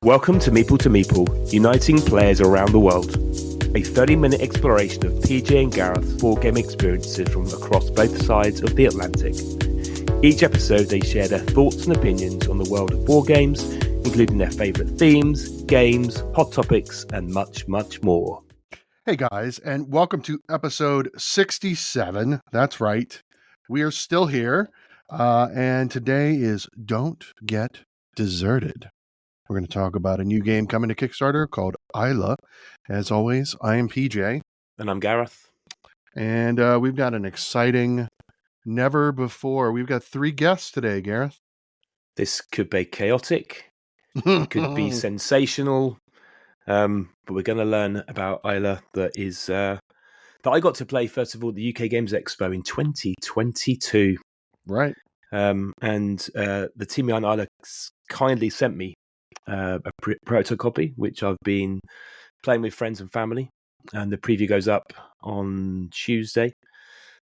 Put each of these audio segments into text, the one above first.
Welcome to Meeple, uniting players around the world. A 30-minute exploration of PJ and Gareth's board game experiences from across both sides of the Atlantic. Each episode they share their thoughts and opinions on the world of board games, including their favourite themes, games, hot topics, and much, much more. Hey guys, and welcome to episode 67. That's right. We are still here, and today is Don't Get Deserted. We're going to talk about a new game coming to Kickstarter called Isla. As always, I am PJ. And I'm Gareth. And we've got an exciting, never before. We've got 3 guests today, Gareth. This could be chaotic, it could be sensational, but we're going to learn about Isla that I got to play, first of all, at the UK Games Expo in 2022. Right. And the team behind Isla kindly sent me a proto copy, which I've been playing with friends and family, and the preview goes up on Tuesday.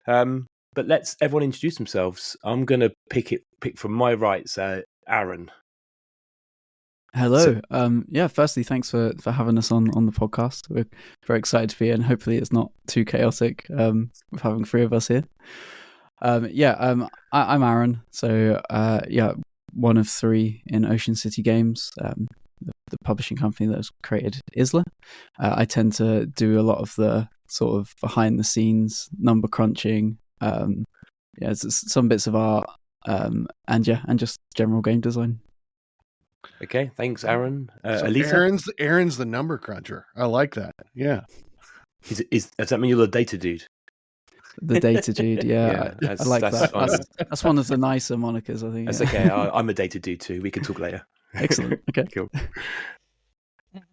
But let's everyone introduce themselves. I'm going to pick from my right, so Aaron. Hello. Firstly, thanks for having us on the podcast. We're very excited to be here, and hopefully it's not too chaotic with having 3 of us here. I'm Aaron. So one of 3 in Ocean City Games, the publishing company that has created Isla. I tend to do a lot of the sort of behind the scenes number crunching, some bits of art, and just general game design. Okay, thanks, Aaron. So Oleta? Aaron's the number cruncher. I like that. Yeah. Does that mean you're the data dude? The data dude, yeah. I like that. Fine. That's one of the nicer monikers, I think. That's okay. I'm a data dude too. We can talk later. Excellent. Okay. Cool.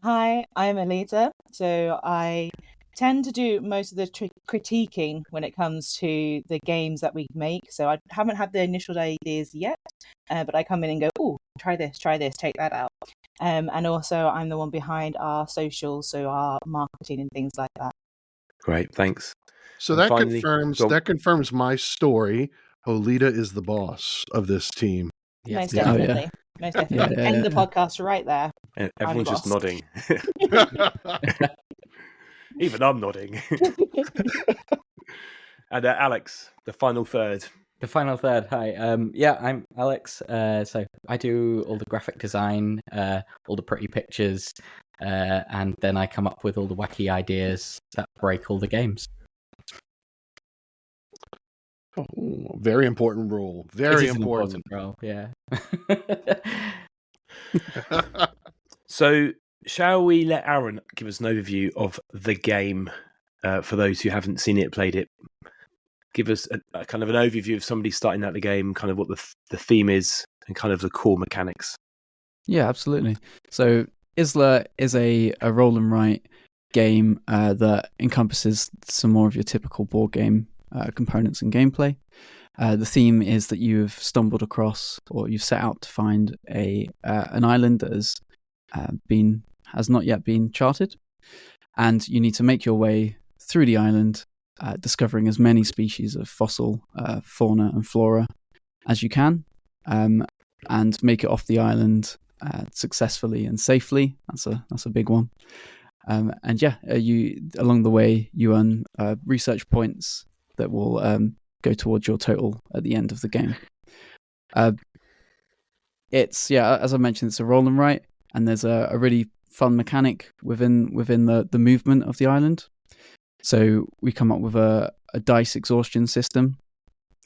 Hi, I'm Oleta. So I tend to do most of the critiquing when it comes to the games that we make. So I haven't had the initial ideas yet, but I come in and go, oh, try this, take that out. And also I'm the one behind our socials, so our marketing and things like that. Great, thanks. So that confirms my story. Oleta is the boss of this team. Yes. Most definitely. Most definitely. End the podcast right there. And everyone's just nodding. Even I'm nodding. And Alex, the final third. The final third. Hi. I'm Alex. So I do all the graphic design, all the pretty pictures, and then I come up with all the wacky ideas that break all the games. Oh, very important role. Very important role. Yeah. So, shall we let Aaron give us an overview of the game for those who haven't seen it, played it? Give us a kind of an overview of somebody starting out the game, kind of what the theme is, and kind of the core mechanics. Yeah, absolutely. So, Isla is a roll and write game that encompasses some more of your typical board game components and gameplay. The theme is that you've stumbled across, or you've set out to find an island that has not yet been charted, and you need to make your way through the island, discovering as many species of fossil fauna and flora as you can, and make it off the island successfully and safely. That's a big one. You along the way you earn research points that will go towards your total at the end of the game. As I mentioned, it's a roll and write, and there's a really fun mechanic within the movement of the island. So we come up with a dice exhaustion system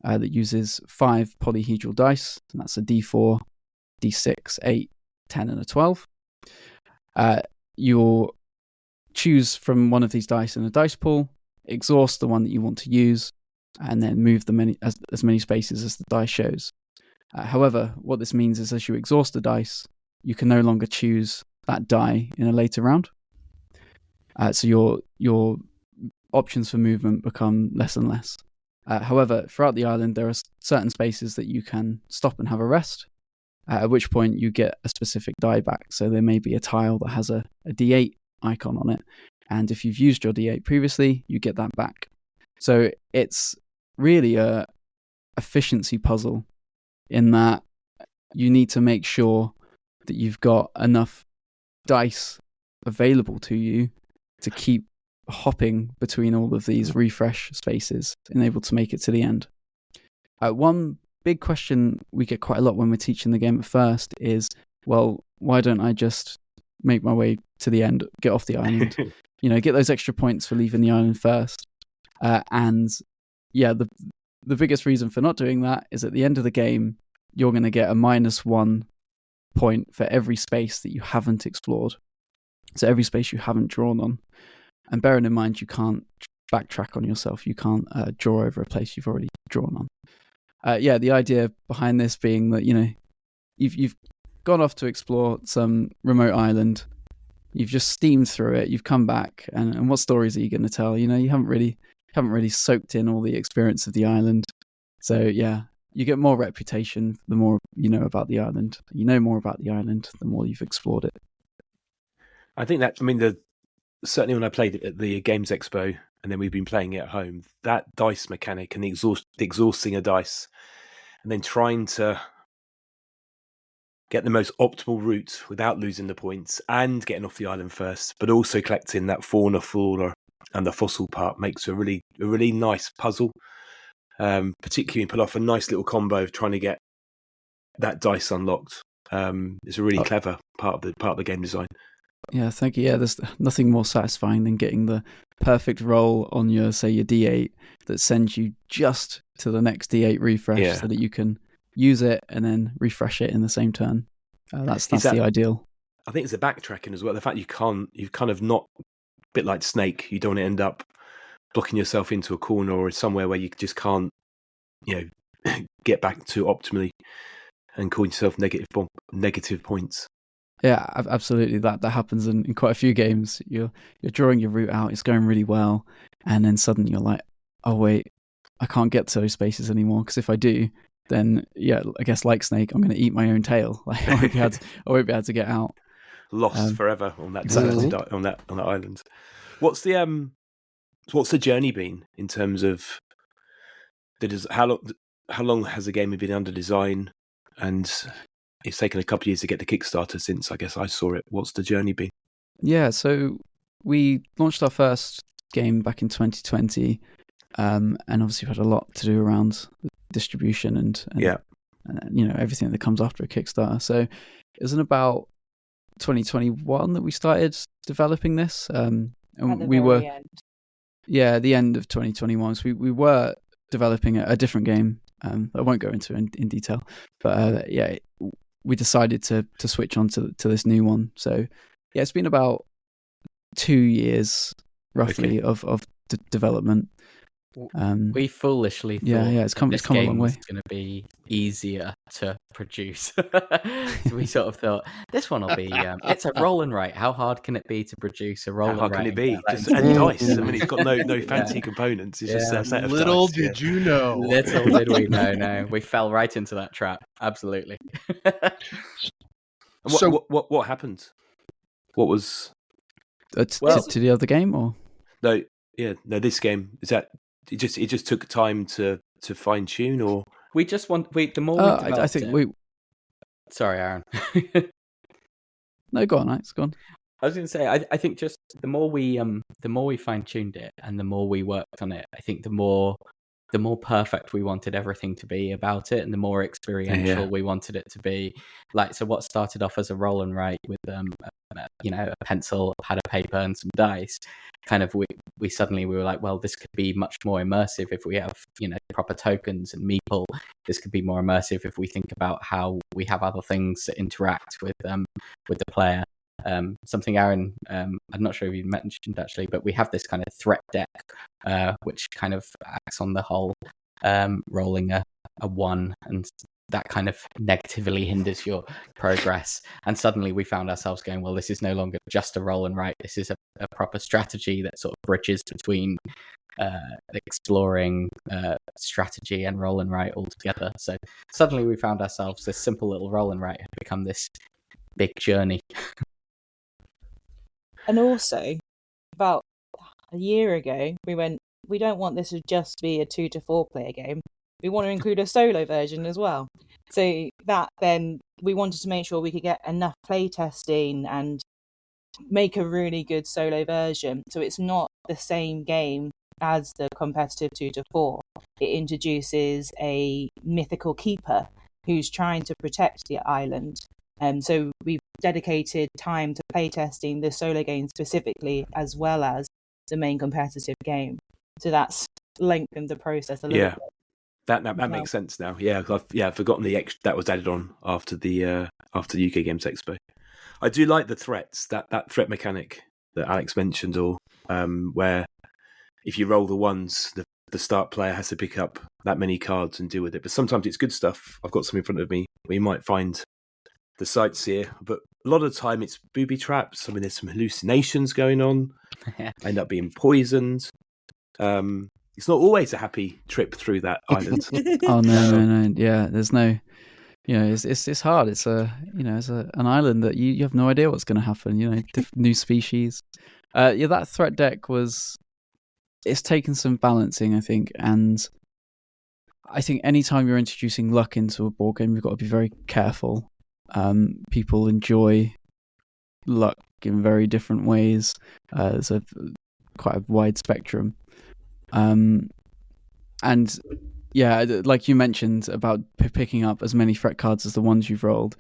that uses 5 polyhedral dice, and that's a D4, D6, 8, 10, and a 12. You'll choose from one of these dice in a dice pool, exhaust the one that you want to use, and then move as many spaces as the dice shows. However, what this means is as you exhaust the dice, you can no longer choose that die in a later round. So your options for movement become less and less. However, throughout the island, there are certain spaces that you can stop and have a rest, at which point you get a specific die back. So there may be a tile that has a D8 icon on it, and if you've used your D8 previously, you get that back. So it's really a efficiency puzzle in that you need to make sure that you've got enough dice available to you to keep hopping between all of these refresh spaces and able to make it to the end. One big question we get quite a lot when we're teaching the game at first is, well, why don't I just make my way to the end, get off the island, get those extra points for leaving the island first? And yeah, the biggest reason for not doing that is at the end of the game, you're going to get a -1 point for every space that you haven't explored. So every space you haven't drawn on. And bearing in mind, you can't backtrack on yourself. You can't draw over a place you've already drawn on. The idea behind this being that, you've gone off to explore some remote island. You've just steamed through it. You've come back, and what stories are you going to tell? You haven't really soaked in all the experience of the island. So yeah, you get more reputation the more you know about the island. You know more about the island the more you've explored it. I think certainly when I played it at the Games Expo, and then we've been playing it at home, that dice mechanic and the exhausting a dice, and then trying to get the most optimal route without losing the points and getting off the island first, but also collecting that fauna, flora, and the fossil part makes a really nice puzzle. Particularly pull off a nice little combo of trying to get that dice unlocked. It's a really clever part of the game design. Yeah, thank you. Yeah, there's nothing more satisfying than getting the perfect roll on your D8 that sends you just to the next D8 refresh so that you can use it and then refresh it in the same turn. That's the ideal. I think it's the backtracking as well. The fact you've kind of not, a bit like Snake, you don't want to end up blocking yourself into a corner or somewhere where you just can't, get back to optimally and call yourself negative points. Yeah, absolutely. That happens in quite a few games. You're drawing your route out, it's going really well, and then suddenly you're like, oh wait, I can't get to those spaces anymore, because if I do, then I guess like Snake, I'm going to eat my own tail. Like I won't be able to get out. Lost forever on that exactly. on that island. What's the journey been in terms of how long has the game been under design? And it's taken a couple of years to get the Kickstarter since I guess I saw it. What's the journey been? Yeah, so we launched our first game back in 2020, and obviously we've had a lot to do around distribution and everything that comes after a Kickstarter. So it was in about 2021 that we started developing this, and we were at the end of 2021. So we were developing a different game. I won't go into in detail, but we decided to switch on to this new one. So yeah, it's been about 2 years roughly of development. We foolishly thought it's come a long way. Was going to be easier to produce. So we sort of thought this one will be. It's a roll and write. How hard can it be to produce a roll and write? How hard can it be? And dice. I mean, it's got no fancy components. It's just a set of Little dice. did you know. Little did we know. No, we fell right into that trap. Absolutely. What happened? What was to the other game or no? Yeah, no. This game is that. It just took time to fine tune, or we just want the more. I think it, we. Sorry, Aaron. No, go on, Alex. Go on. I was going to say, I think just the more we fine tuned it and the more we worked on it, I think the more perfect we wanted everything to be about it, and the more experiential we wanted it to be. Like, so what started off as a roll and write with a pencil, a pad of paper, and some dice. Kind of, we suddenly were like, well, this could be much more immersive if we have proper tokens and meeple. This could be more immersive if we think about how we have other things that interact with the player. Something Aaron, I'm not sure if you mentioned actually, but we have this kind of threat deck, which kind of acts on the whole rolling a 1, and that kind of negatively hinders your progress. And suddenly we found ourselves going, well, this is no longer just a roll and write. This is a proper strategy that sort of bridges between exploring strategy and roll and write altogether. So suddenly we found ourselves, this simple little roll and write had become this big journey. And also, about a year ago, we went, we don't want this to just be a 2 to 4 player game. We want to include a solo version as well. So that then we wanted to make sure we could get enough play testing and make a really good solo version. So it's not the same game as the competitive 2 to 4. It introduces a mythical keeper who's trying to protect the island. So we've dedicated time to playtesting the solo game specifically, as well as the main competitive game. So that's lengthened the process a little bit. That makes sense now. Yeah, I've forgotten the extra that was added on after the UK Games Expo. I do like the threats, that threat mechanic that Alex mentioned, or where if you roll the ones, the start player has to pick up that many cards and deal with it. But sometimes it's good stuff. I've got some in front of me where you might find the sightseer, but a lot of the time it's booby traps. I mean, there's some hallucinations going on. End up being poisoned. It's not always a happy trip through that island. Oh no. Yeah, there's no. It's hard. It's an island that you have no idea what's going to happen. New species. That threat deck it's taken some balancing, I think, and I think anytime you're introducing luck into a board game, you've got to be very careful. People enjoy luck in very different ways. There's quite a wide spectrum, and yeah, like you mentioned about picking up as many threat cards as the ones you've rolled.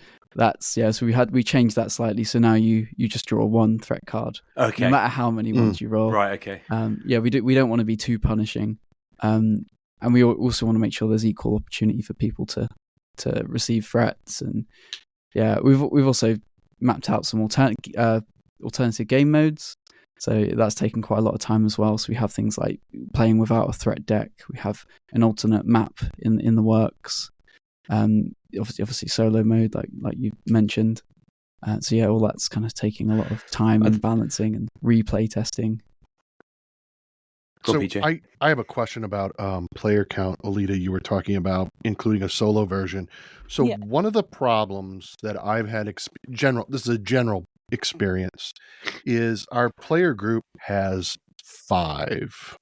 So we changed that slightly. So now you just draw one threat card, okay, no matter how many ones you roll. Right. Okay. We don't want to be too punishing, and we also want to make sure there's equal opportunity for people to receive threats. And yeah, we've also mapped out some alternative game modes. So that's taken quite a lot of time as well. So we have things like playing without a threat deck. We have an alternate map in the works. Obviously solo mode, like you mentioned. So yeah, all that's kind of taking a lot of time and balancing and replay testing. So I have a question about player count, Oleta. You were talking about including a solo version. So one of the problems that I've had this is a general experience, is our player group has 5.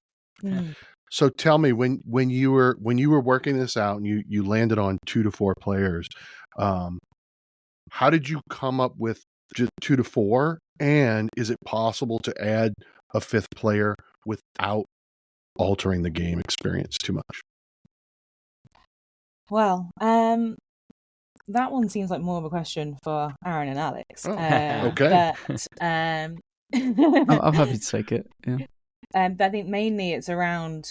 So tell me, when you were working this out and you landed on 2 to 4 players, how did you come up with just 2 to 4? And is it possible to add a 5th player without altering the game experience too much? Well, that one seems like more of a question for Aaron and Alex. Okay. But I'm happy to take it. Yeah. But I think mainly it's around.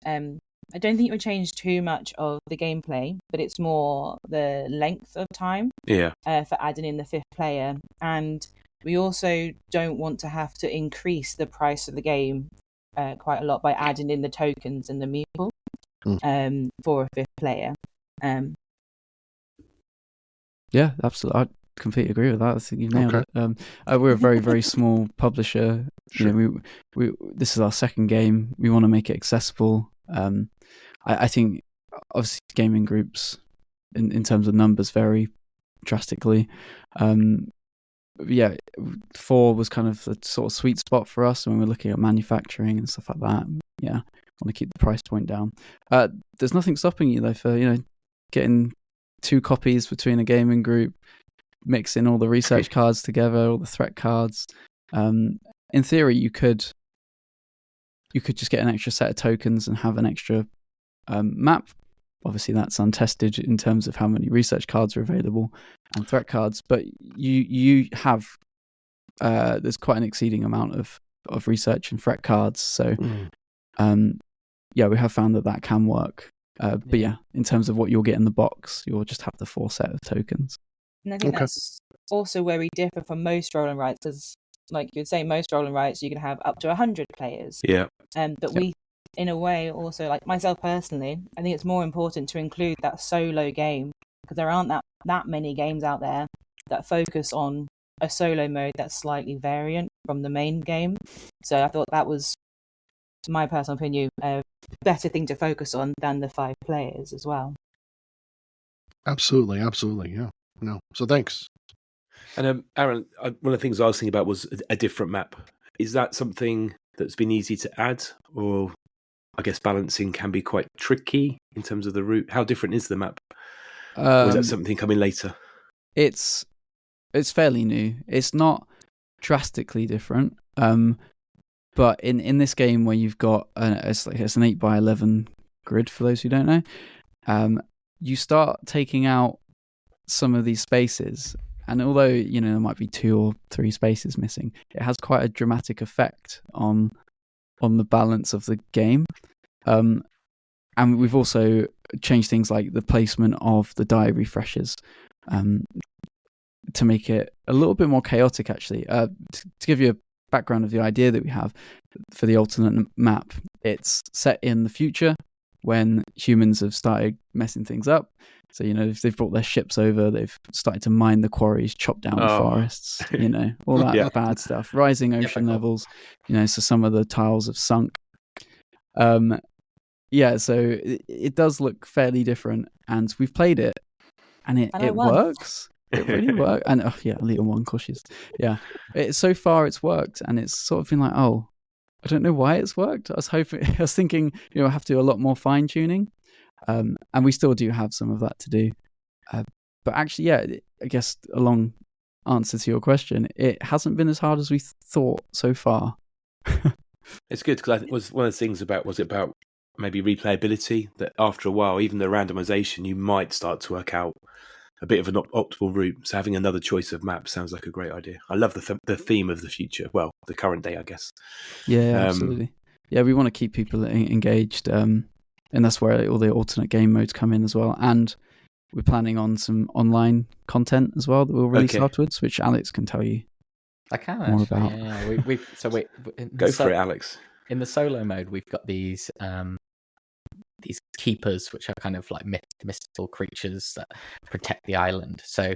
I don't think it would change too much of the gameplay, but it's more the length of time. Yeah. For adding in the 5th player, and we also don't want to have to increase the price of the game quite a lot by adding in the tokens and the meeple for a 5th player. Yeah, absolutely. I completely agree with that. I think you've nailed it. We're a very, very small publisher. Sure. We this is our second game. We want to make it accessible. I think obviously gaming groups in terms of numbers vary drastically. 4 was kind of the sort of sweet spot for us when we're looking at manufacturing and stuff like that. Yeah, want to keep the price point down. There's nothing stopping you though for getting 2 copies between a gaming group, mixing all the research cards together, all the threat cards. In theory, you could just get an extra set of tokens and have an extra map. Obviously, that's untested in terms of how many research cards are available and threat cards. But you have there's quite an exceeding amount of research and threat cards. So we have found that can work. But yeah, in terms of what you'll get in the box, you'll just have the 4 set of tokens. And I think that's also where we differ from most roll and writes, because like you'd say, most roll and writes you can have up to 100 players. Yeah. But we, in a way, also, like myself personally, I think it's more important to include that solo game, because there aren't that many games out there that focus on a solo mode that's slightly variant from the main game. So I thought that was, to my personal opinion, a better thing to focus on than the 5 players as well. Absolutely, yeah. No, so thanks. And Aaron, one of the things I was thinking about was a different map. Is that something that's been easy to add, or I guess balancing can be quite tricky in terms of the route? How different is the map? Or is that something coming later? It's fairly new. It's not drastically different. But in this game where you've got it's an 8x11 grid for those who don't know, you start taking out some of these spaces, and although there might be 2 or 3 spaces missing, it has quite a dramatic effect on the balance of the game. And we've also changed things like the placement of the die refreshers to make it a little bit more chaotic, actually. To give you a background of the idea that we have for the alternate map, it's set in the future when humans have started messing things up. So, if they've brought their ships over, they've started to mine the quarries, chop down the forests, all that bad stuff. Rising ocean levels, so some of the tiles have sunk. So it does look fairly different, and we've played it, and it works. It really works. And Oleta won, cautious. Yeah, so far it's worked, and it's sort of been like, oh, I don't know why it's worked. I was thinking, I have to do a lot more fine tuning, and we still do have some of that to do. But actually, I guess a long answer to your question, it hasn't been as hard as we thought so far. It's good because I think was one of the things about maybe replayability, that after a while, even the randomization, you might start to work out a bit of an optimal route. So having another choice of map sounds like a great idea. I love the theme of the future. Well, the current day, I guess. Yeah, absolutely. Yeah, we want to keep people engaged, and that's where all the alternate game modes come in as well. And we're planning on some online content as well that we'll release afterwards, which Alex can tell you. I can more actually, about. Yeah. Go for it, Alex. In the solo mode, we've got these keepers, which are kind of like mystical creatures that protect the island. So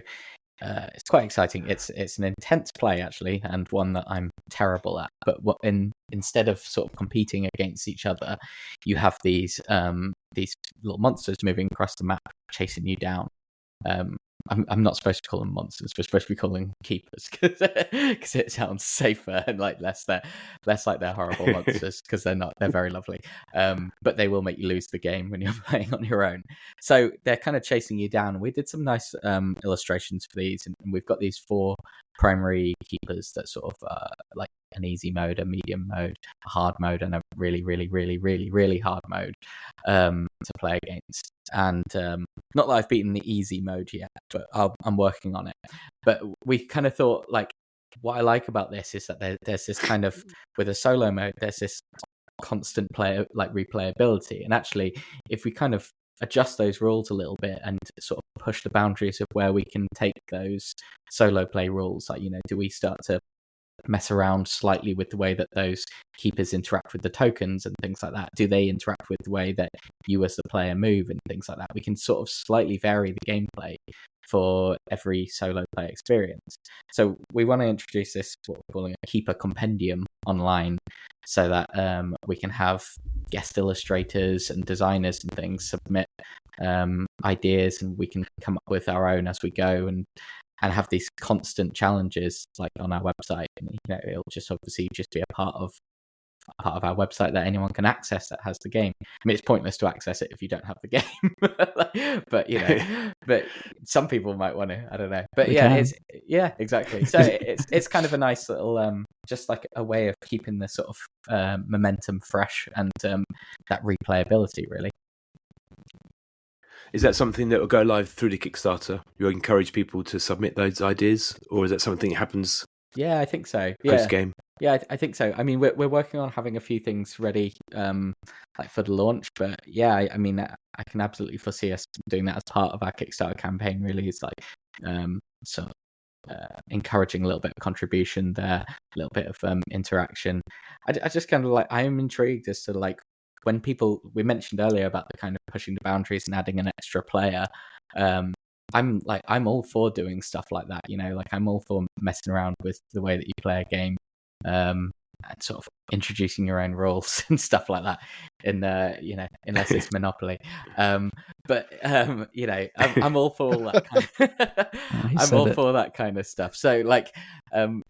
it's quite exciting. It's an intense play actually, and one that I'm terrible at. But instead of sort of competing against each other, you have these little monsters moving across the map, chasing you down. I'm not supposed to call them monsters. We're supposed to be calling them keepers because it sounds safer and like less like they're horrible monsters, because they're not. They're very lovely, but they will make you lose the game when you're playing on your own. So they're kind of chasing you down. We did some nice illustrations for these, and we've got these 4 primary keepers that sort of like an easy mode, a medium mode, a hard mode, and a really, really, really, really, really hard mode to play against. And not that I've beaten the easy mode yet, but I'm working on it. But we kind of thought, like, what I like about this is that there's this kind of, with a solo mode, there's this constant replayability. And actually, if we kind of adjust those rules a little bit and sort of push the boundaries of where we can take those solo play rules, like, do we start to mess around slightly with the way that those keepers interact with the tokens and things like that? Do they interact with the way that you as the player move and things like that? We can sort of slightly vary the gameplay for every solo play experience. So we want to introduce this, what we're calling a keeper compendium online, so that we can have guest illustrators and designers and things submit ideas, and we can come up with our own as we go, and have these constant challenges like on our website. And it'll just obviously just be a part of our website that anyone can access that has the game. I mean, it's pointless to access it if you don't have the game. but some people might want to. I don't know. But exactly. So it's kind of a nice little just like a way of keeping the sort of momentum fresh and that replayability, really. Is that something that will go live through the Kickstarter? You encourage people to submit those ideas, or is that something that happens? Yeah, I think so. Post game. Yeah, I think so. I mean, we're working on having a few things ready, like for the launch. But yeah, I mean, I can absolutely foresee us doing that as part of our Kickstarter campaign. Really, it's like encouraging a little bit of contribution there, a little bit of interaction. I just kind of like, I am intrigued as to like, when people, we mentioned earlier about the kind of pushing the boundaries and adding an extra player, I'm all for doing stuff like that, like I'm all for messing around with the way that you play a game, and sort of introducing your own rules and stuff like that, in unless it's Monopoly, but I'm all for all that kind for that kind of stuff. So like, I'm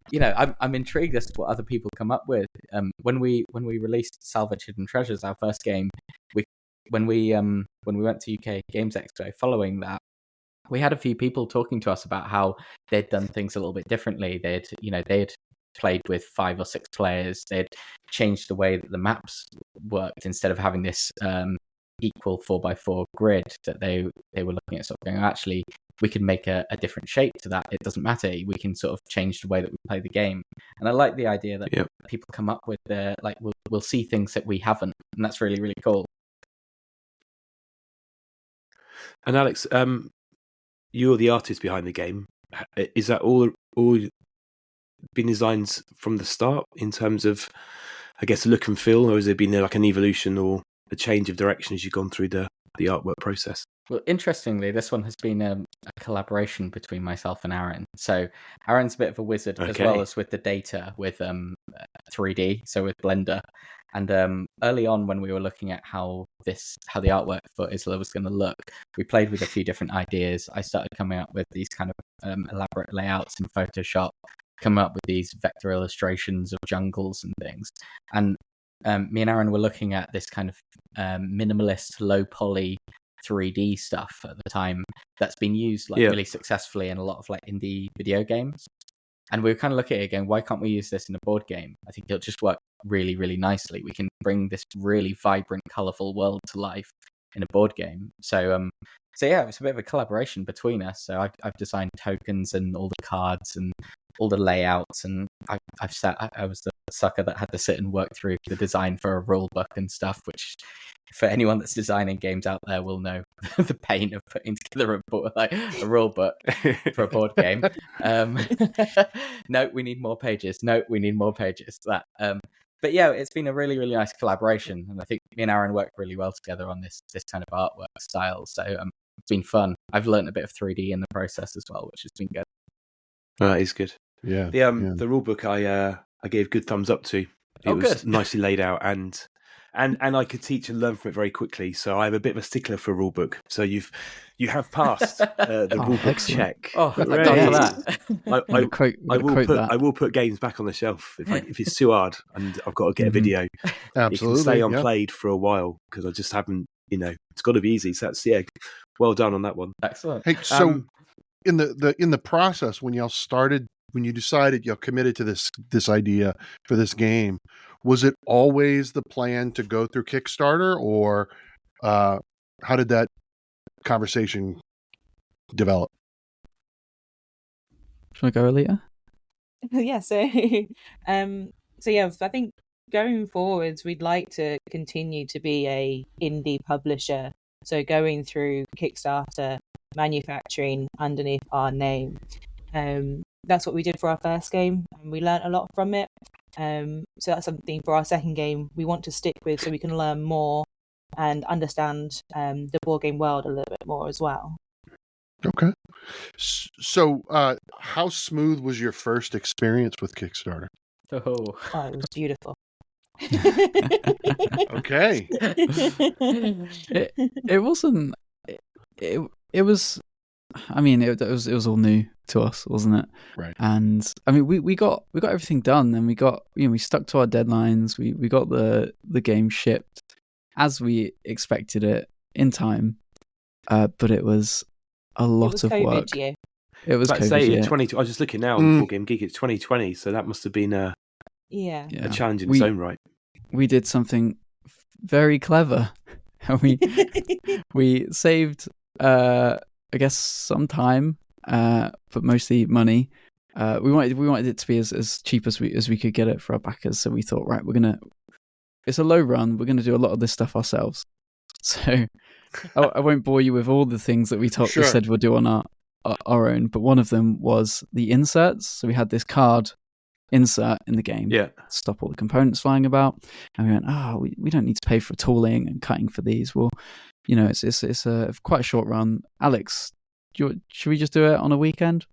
intrigued as to what other people come up with. When we released Salvage Hidden Treasures, our first game, when we went to UK Games Expo, following that, we had a few people talking to us about how they'd done things a little bit differently. They'd played with 5 or 6 players. They'd changed the way that the maps worked. Instead of having this equal 4x4 grid, that they were looking at, sort of going, actually, we can make a different shape to that. It doesn't matter. We can sort of change the way that we play the game. And I like the idea that people come up with we'll see things that we haven't, and that's really, really cool. And Alex, you're the artist behind the game. Is that all been designed from the start in terms of, I guess, look and feel, or has there been like an evolution or a change of direction as you've gone through the artwork process? Well, interestingly, this one has been a collaboration between myself and Aaron. So Aaron's a bit of a wizard, as well as with the data, with 3D, so with Blender. And early on, when we were looking at how the artwork for Isla was going to look, we played with a few different ideas. I started coming up with these kind of elaborate layouts in Photoshop, coming up with these vector illustrations of jungles and things. And me and Aaron were looking at this kind of minimalist, low poly 3D stuff at the time that's been used really successfully in a lot of like indie video games. And we were kind of looking at it going, why can't we use this in a board game? I think it'll just work really, really nicely. We can bring this really vibrant, colourful world to life in a board game. So yeah, it's a bit of a collaboration between us. So I've designed tokens and all the cards and all the layouts, and I was the sucker that had to sit and work through the design for a rule book and stuff, which for anyone that's designing games out there will know the pain of putting together a rule book for a board game. No, we need more pages. But yeah, it's been a really, really nice collaboration, and I think me and Aaron worked really well together on this kind of artwork style. So it's been fun. I've learned a bit of 3D in the process as well, which has been good. That is good. Yeah. The rule book I gave good thumbs up to. It was good. Nicely laid out, and I could teach and learn from it very quickly. So I have a bit of a stickler for a rule book. So you have passed the rule book check. Oh, thank God for that. I will put games back on the shelf if it's too hard and I've got to get a video. Absolutely, it can stay unplayed for a while because I just haven't. It's got to be easy. So that's well done on that one. Excellent. Hey, so in the process when you decided you committed to this idea for this game, was it always the plan to go through Kickstarter, or how did that conversation develop? Should I go, Oleta? Yeah, so I think going forwards, we'd like to continue to be a indie publisher. So going through Kickstarter, manufacturing underneath our name. That's what we did for our first game, and we learned a lot from it. So that's something for our second game we want to stick with, so we can learn more and understand the board game world a little bit more as well. Okay. So how smooth was your first experience with Kickstarter? Oh, it was beautiful. Okay. It wasn't. It was. I mean, it was all new to us, wasn't it? Right. And I mean, we got everything done, and we stuck to our deadlines. We got the game shipped as we expected it in time, but it was a lot of COVID work. Year. It was COVID say year. 20. I was just looking now on Board Game Geek. It's 2020, so that must have been a challenge in its own right. We did something very clever. we saved, I guess, some time, but mostly money. We wanted it to be as cheap as we could get it for our backers. So we thought, right, it's a low run. We're gonna do a lot of this stuff ourselves. So I won't bore you with all the things that we said we'll do on our own. But one of them was the inserts. So we had this card insert in the game, stop all the components flying about, and we went, we don't need to pay for tooling and cutting for these. Well, it's a quite a short run. Alex, should we just do it on a weekend?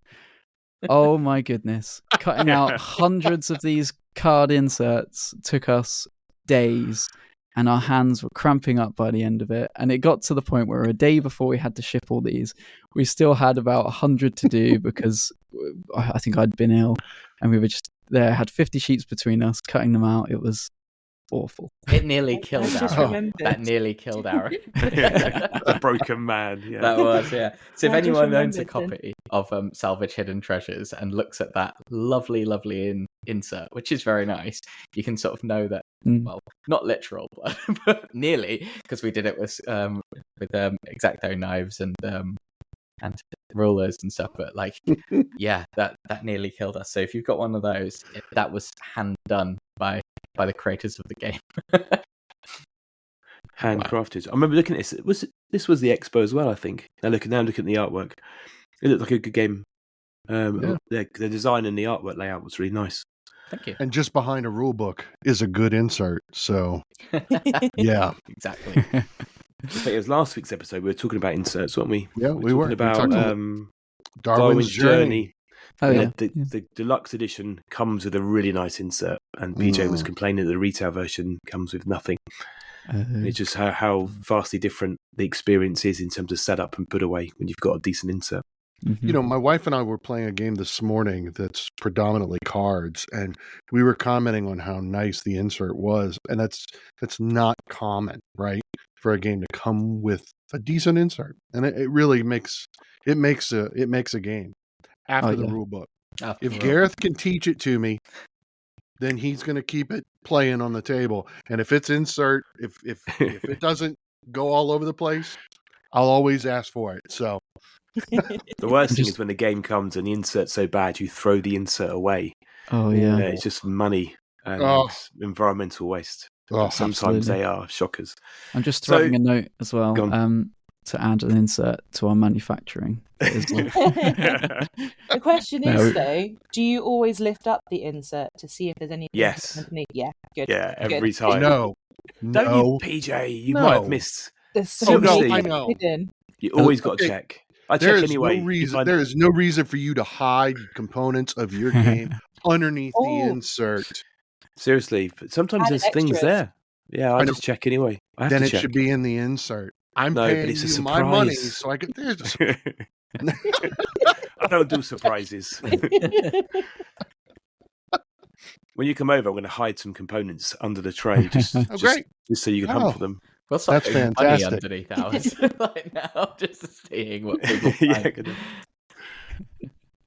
Oh my goodness, cutting out hundreds of these card inserts took us days, and our hands were cramping up by the end of it. And it got to the point where a day before we had to ship all these, we still had about 100 to do because I think I'd been ill, and we were just there, had 50 sheets between us, cutting them out. It was awful. It nearly killed I just Aaron. remembered. That nearly killed Aaron. A broken man. Yeah. That was, yeah. So if I just anyone owns a remembered then. copy of Salvage Hidden Treasures and looks at that lovely, lovely insert, which is very nice, you can sort of know that, well, not literal, but nearly, because we did it with X-Acto knives and rulers and stuff. But like, yeah, that nearly killed us. So if you've got one of those, that was hand done by the creators of the game. Handcrafted. I remember looking at this. This was the expo as well, I think. Now I'm looking at the artwork. It looked like a good game. The design and the artwork layout was really nice. Thank you. And just behind a rule book is a good insert. So, yeah. Exactly. I think it was last week's episode. We were talking about inserts, weren't we? Yeah, we were. Talking about We talked Darwin's Journey. Oh yeah. The deluxe edition comes with a really nice insert, and PJ was complaining that the retail version comes with nothing. It's just how vastly different the experience is in terms of setup and put away when you've got a decent insert. You know, my wife and I were playing a game this morning that's predominantly cards, and we were commenting on how nice the insert was, and that's not common, right? For a game to come with a decent insert, and it really makes a game after the rule book. If Gareth can teach it to me, then he's going to keep it playing on the table. And if it's insert, if it doesn't go all over the place, I'll always ask for it. So the worst thing is when the game comes and the insert's so bad, you throw the insert away. Oh yeah. It's just money and environmental waste. Sometimes they are shockers. I'm just throwing a note as well to add an insert to our manufacturing. The question is, though, do you always lift up the insert to see if there's anything? Yes. Underneath? Yeah, good. Yeah, every time. No. Don't you, PJ? You might have missed. There's so I know. hidden. You always got to check. I check anyway. There is no reason for you to hide components of your game underneath the insert. Seriously, but sometimes there's things there. Yeah, I just check anyway. Then it should be in the insert. I'm paying you my money, so I can. I don't do surprises. When you come over, I'm going to hide some components under the tray, just so you can hunt for them. We'll start That's putting fantastic. money underneath ours right now, just seeing what people find.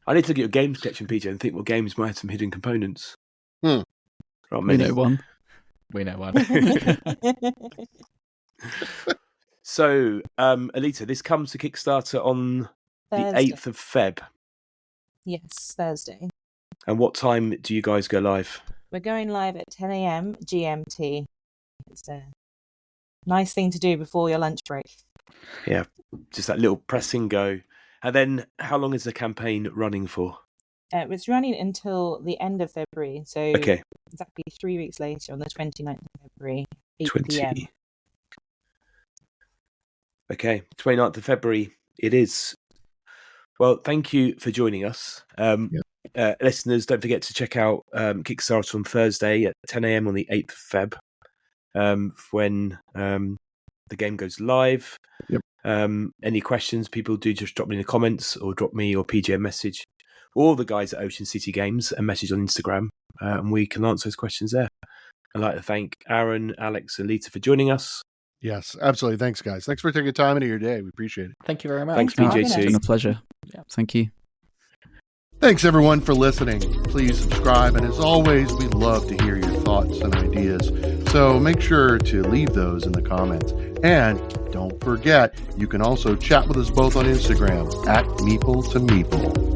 I need to look at your games collection, PJ, and think what games might have some hidden components. We know one. We know one. So, Oleta, this comes to Kickstarter on Thursday. the 8th of Feb. Yes, Thursday. And what time do you guys go live? We're going live at 10 a.m. GMT. It's a nice thing to do before your lunch break. Yeah, just that little pressing go. And then how long is the campaign running for? It's running until the end of February. So exactly 3 weeks later on the 29th of February, 8 p.m. Okay, 29th of February it is. Well, thank you for joining us. Listeners, don't forget to check out Kickstarter on Thursday at 10 a.m. on the 8th of Feb when the game goes live. Any questions, people do just drop me in the comments or drop me or PJ a message, or the guys at Ocean City Games a message on Instagram, and we can answer those questions there. I'd like to thank Aaron, Alex, and Lita for joining us. Yes, absolutely. Thanks, guys. Thanks for taking time out of your day. We appreciate it. Thank you very much. Thanks, PJ. It's been a pleasure. Yeah, thank you. Thanks, everyone, for listening. Please subscribe. And as always, we love to hear your thoughts and ideas. So make sure to leave those in the comments. And don't forget, you can also chat with us both on Instagram at Meeple to Meeple.